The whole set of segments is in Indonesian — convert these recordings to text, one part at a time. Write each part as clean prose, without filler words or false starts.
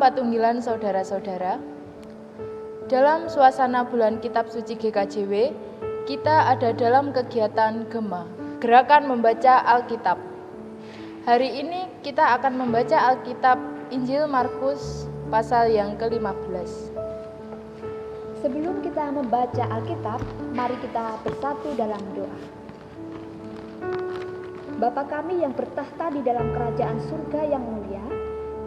Patunggilan saudara-saudara, dalam suasana bulan Kitab Suci GKJW, kita ada dalam kegiatan Gema, Gerakan Membaca Alkitab. Hari ini kita akan membaca Alkitab Injil Markus pasal yang ke-15. Sebelum kita membaca Alkitab, mari kita bersatu dalam doa. Bapa kami yang bertahta di dalam kerajaan surga yang mulia,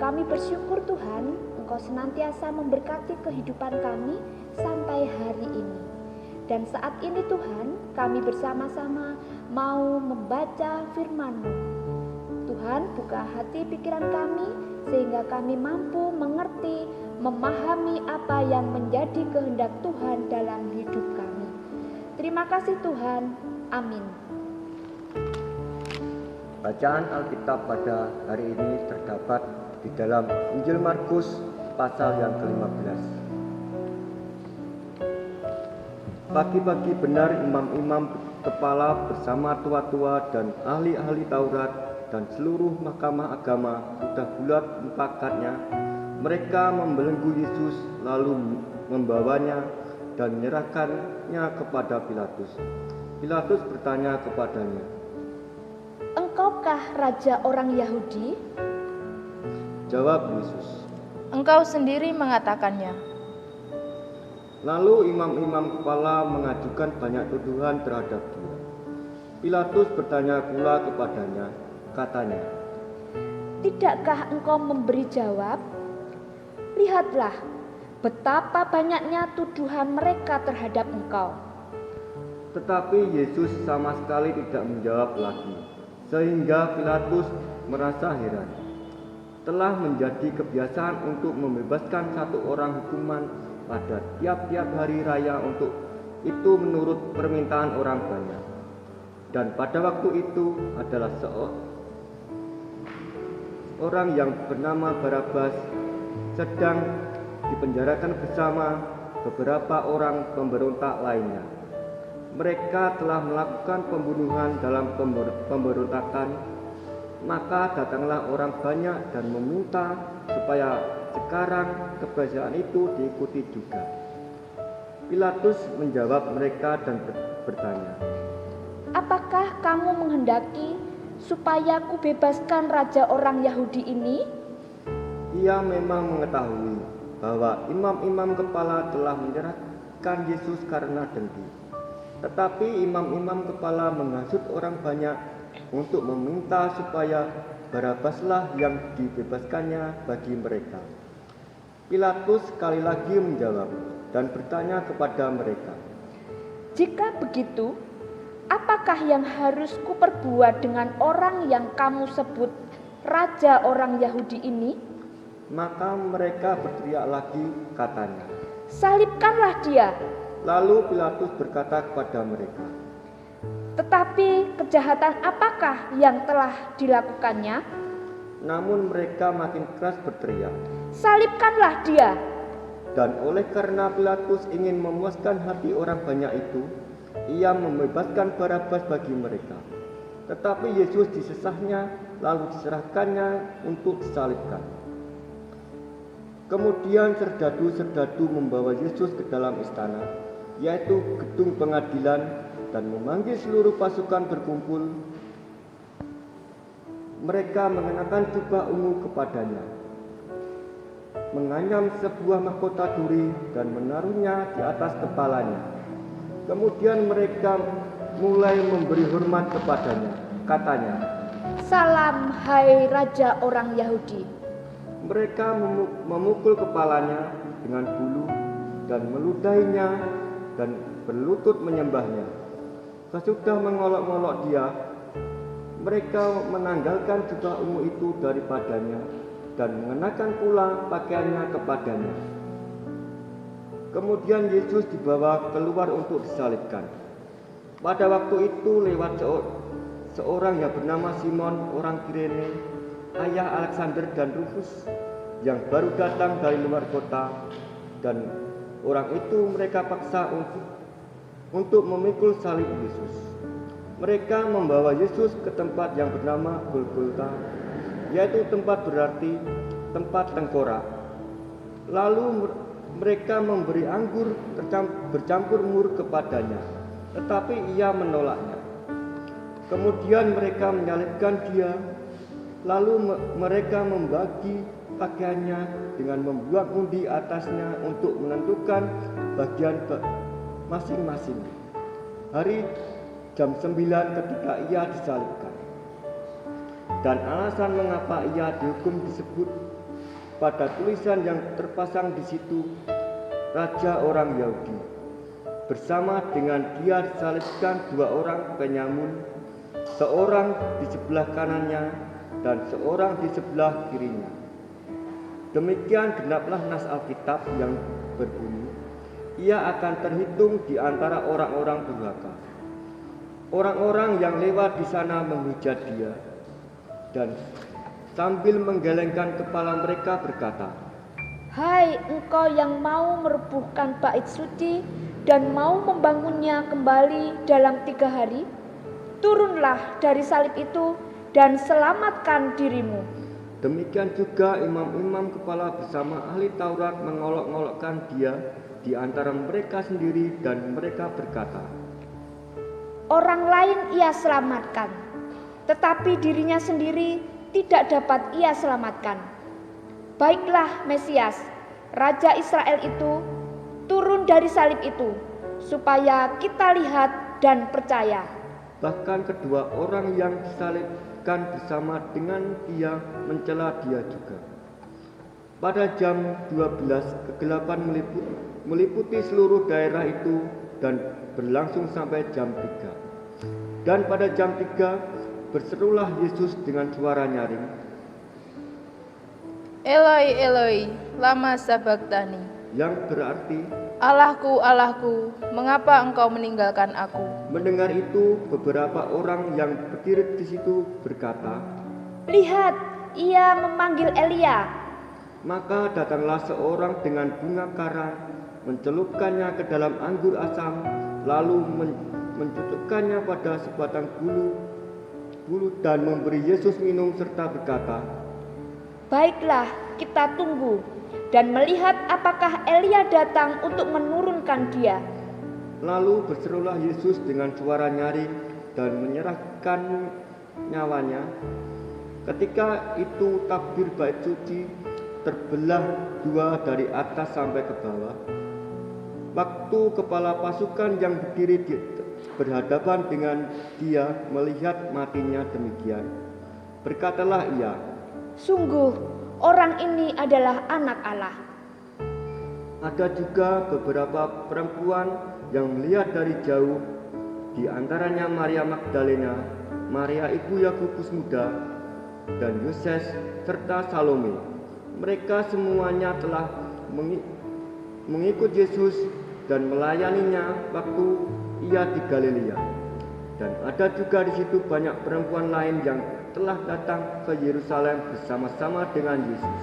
kami bersyukur Tuhan, Engkau senantiasa memberkati kehidupan kami sampai hari ini. Dan saat ini Tuhan, kami bersama-sama mau membaca firman-Mu. Tuhan, buka hati pikiran kami sehingga kami mampu mengerti, memahami apa yang menjadi kehendak Tuhan dalam hidup kami. Terima kasih Tuhan. Amin. Bacaan Alkitab pada hari ini terdapat di dalam Injil Markus pasal yang ke-15. Pagi-pagi benar imam-imam kepala bersama tua-tua dan ahli-ahli Taurat dan seluruh mahkamah agama sudah bulat mempakatnya. Mereka membelenggu Yesus lalu membawanya dan menyerahkannya kepada Pilatus. Pilatus bertanya kepadanya, "Engkaukah raja orang Yahudi?" Jawab Yesus, "Engkau sendiri mengatakannya." Lalu imam-imam kepala mengajukan banyak tuduhan terhadap dia. Pilatus bertanya pula kepadanya, katanya, "Tidakkah engkau memberi jawab? Lihatlah betapa banyaknya tuduhan mereka terhadap engkau." Tetapi Yesus sama sekali tidak menjawab lagi, sehingga Pilatus merasa heran. Telah menjadi kebiasaan untuk membebaskan satu orang hukuman pada tiap-tiap hari raya untuk itu menurut permintaan orang banyak. Dan pada waktu itu adalah seorang yang bernama Barabas sedang dipenjarakan bersama beberapa orang pemberontak lainnya. Mereka telah melakukan pembunuhan dalam pemberontakan. Maka datanglah orang banyak dan meminta supaya sekarang kebiasaan itu diikuti juga. Pilatus menjawab mereka dan bertanya, "Apakah kamu menghendaki supaya kubebaskan raja orang Yahudi ini?" Ia memang mengetahui bahwa imam-imam kepala telah menyerahkan Yesus karena dengki. Tetapi imam-imam kepala menghasut orang banyak untuk meminta supaya Barabaslah yang dibebaskannya bagi mereka. Pilatus sekali lagi menjawab dan bertanya kepada mereka, "Jika begitu, apakah yang harus kuperbuat dengan orang yang kamu sebut raja orang Yahudi ini?" Maka mereka berteriak lagi katanya, "Salibkanlah dia." Lalu Pilatus berkata kepada mereka, "Tetapi kejahatan apakah yang telah dilakukannya?" namun mereka makin keras berteriak. "Salibkanlah dia." Dan oleh karena Pilatus ingin memuaskan hati orang banyak itu, ia membebaskan Barabas bagi mereka. Tetapi Yesus disesahnya lalu diserahkannya untuk disalibkan. Kemudian serdadu-serdadu membawa Yesus ke dalam istana, yaitu gedung pengadilan, dan memanggil seluruh pasukan berkumpul. Mereka mengenakan jubah ungu kepadanya, menganyam sebuah mahkota duri dan menaruhnya di atas kepalanya. Kemudian mereka mulai memberi hormat kepadanya. Katanya, "Salam hai raja orang Yahudi." mereka memukul kepalanya dengan bulu dan meludahinya dan berlutut menyembahnya. Sesudah mengolok-olok dia, mereka menanggalkan jubah ungu itu daripadanya dan mengenakan pula pakaiannya kepadanya. Kemudian Yesus dibawa keluar untuk disalibkan. Pada waktu itu lewat seorang yang bernama Simon orang Kirene, ayah Alexander dan Rufus, yang baru datang dari luar kota, dan orang itu mereka paksa untuk memikul salib Yesus. Mereka membawa Yesus ke tempat yang bernama Golgota, yaitu tempat berarti tempat tengkorak. Lalu mereka memberi anggur bercampur mur kepadanya, tetapi ia menolaknya. Kemudian mereka menyalibkan dia, lalu mereka membagi pakaiannya dengan membuat undi atasnya untuk menentukan bagian masing-masing. Hari jam 9 ketika ia disalibkan. Dan alasan mengapa ia dihukum disebut pada tulisan yang terpasang di situ, Raja orang Yahudi. Bersama dengan dia disalibkan 2 orang penyamun, seorang di sebelah kanannya dan seorang di sebelah kirinya. Demikian genaplah nas Alkitab yang berbunyi, ia akan terhitung di antara orang-orang durhaka. Orang-orang yang lewat di sana menghujat dia, dan sambil menggelengkan kepala mereka berkata, Hai engkau yang mau merobohkan bait suci dan mau membangunnya kembali dalam 3 hari, turunlah dari salib itu dan selamatkan dirimu. Demikian juga imam-imam kepala bersama ahli Taurat mengolok-olokkan dia di antara mereka sendiri, dan mereka berkata, Orang lain ia selamatkan, tetapi dirinya sendiri tidak dapat ia selamatkan. Baiklah Mesias, Raja Israel itu, turun dari salib itu, supaya kita lihat dan percaya. Bahkan kedua orang yang disalibkan bersama dengan dia mencela dia juga. Pada jam 12 kegelapan meliputi seluruh daerah itu dan berlangsung sampai jam 3. Dan pada jam 3 berserulah Yesus dengan suara nyaring, Eloi, Eloi, lama sabachthani, yang berarti, Allahku, Allahku, mengapa engkau meninggalkan aku? Mendengar itu, beberapa orang yang berdiri di situ berkata, Lihat, ia memanggil Elia. Maka datanglah seorang dengan bunga karang, mencelupkannya ke dalam anggur asam, lalu mencucukkannya pada sebatang bulu dan memberi Yesus minum serta berkata, Baiklah, kita tunggu dan melihat apakah Elia datang untuk menurunkan dia. Lalu berserulah Yesus dengan suara nyaring dan menyerahkan nyawanya. Ketika itu tabir bait suci terbelah 2 dari atas sampai ke bawah. Waktu kepala pasukan yang berdiri berhadapan dengan dia melihat matinya demikian, berkatalah ia, Sungguh, orang ini adalah anak Allah. Ada juga beberapa perempuan yang melihat dari jauh, di antaranya Maria Magdalena, Maria ibu Yakobus muda, dan Yoses serta Salome. Mereka semuanya telah mengikut Yesus dan melayaninya waktu ia di Galilea. Dan ada juga di situ banyak perempuan lain yang telah datang ke Yerusalem bersama-sama dengan Yesus.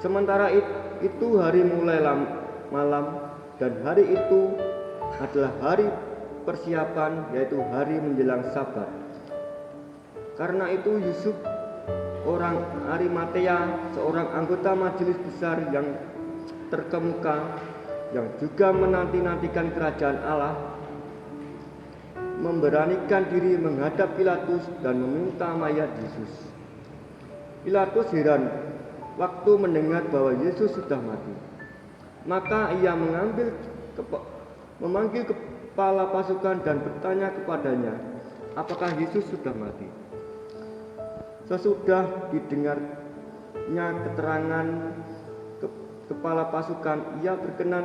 Sementara itu hari mulai malam, dan hari itu adalah hari persiapan, yaitu hari menjelang Sabat. Karena itu Yusuf orang Arimatea, seorang anggota majelis besar yang terkemuka, yang juga menanti-nantikan kerajaan Allah, memberanikan diri menghadap Pilatus dan meminta mayat Yesus. Pilatus heran waktu mendengar bahwa Yesus sudah mati. Maka ia memanggil kepala pasukan dan bertanya kepadanya, apakah Yesus sudah mati? Sesudah didengarnya keterangan kepala pasukan, ia berkenan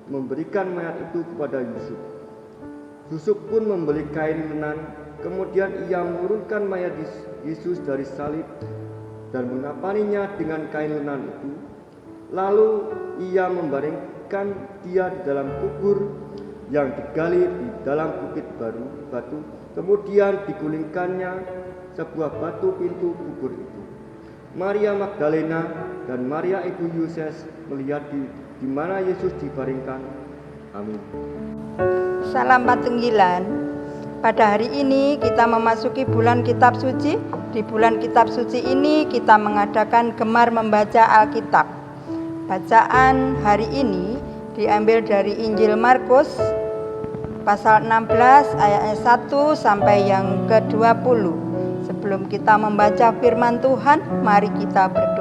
memberikan mayat itu kepada Yusuf. Yusuf pun membeli kain lenan, kemudian ia menurunkan mayat Yesus dari salib dan mengapaninya dengan kain lenan itu. Lalu ia membaringkan dia di dalam kubur yang digali di dalam bukit batu. Kemudian digulingkannya sebuah batu pintu kubur itu. Maria Magdalena dan Maria ibu Yoses melihat di mana Yesus dibaringkan. Amin. Salam Patunggilan. Pada hari ini kita memasuki bulan Kitab Suci. Di bulan Kitab Suci ini kita mengadakan gemar membaca Alkitab. Bacaan hari ini diambil dari Injil Markus pasal 16 ayatnya 1 sampai yang ke-20. Sebelum kita membaca firman Tuhan, mari kita berdoa.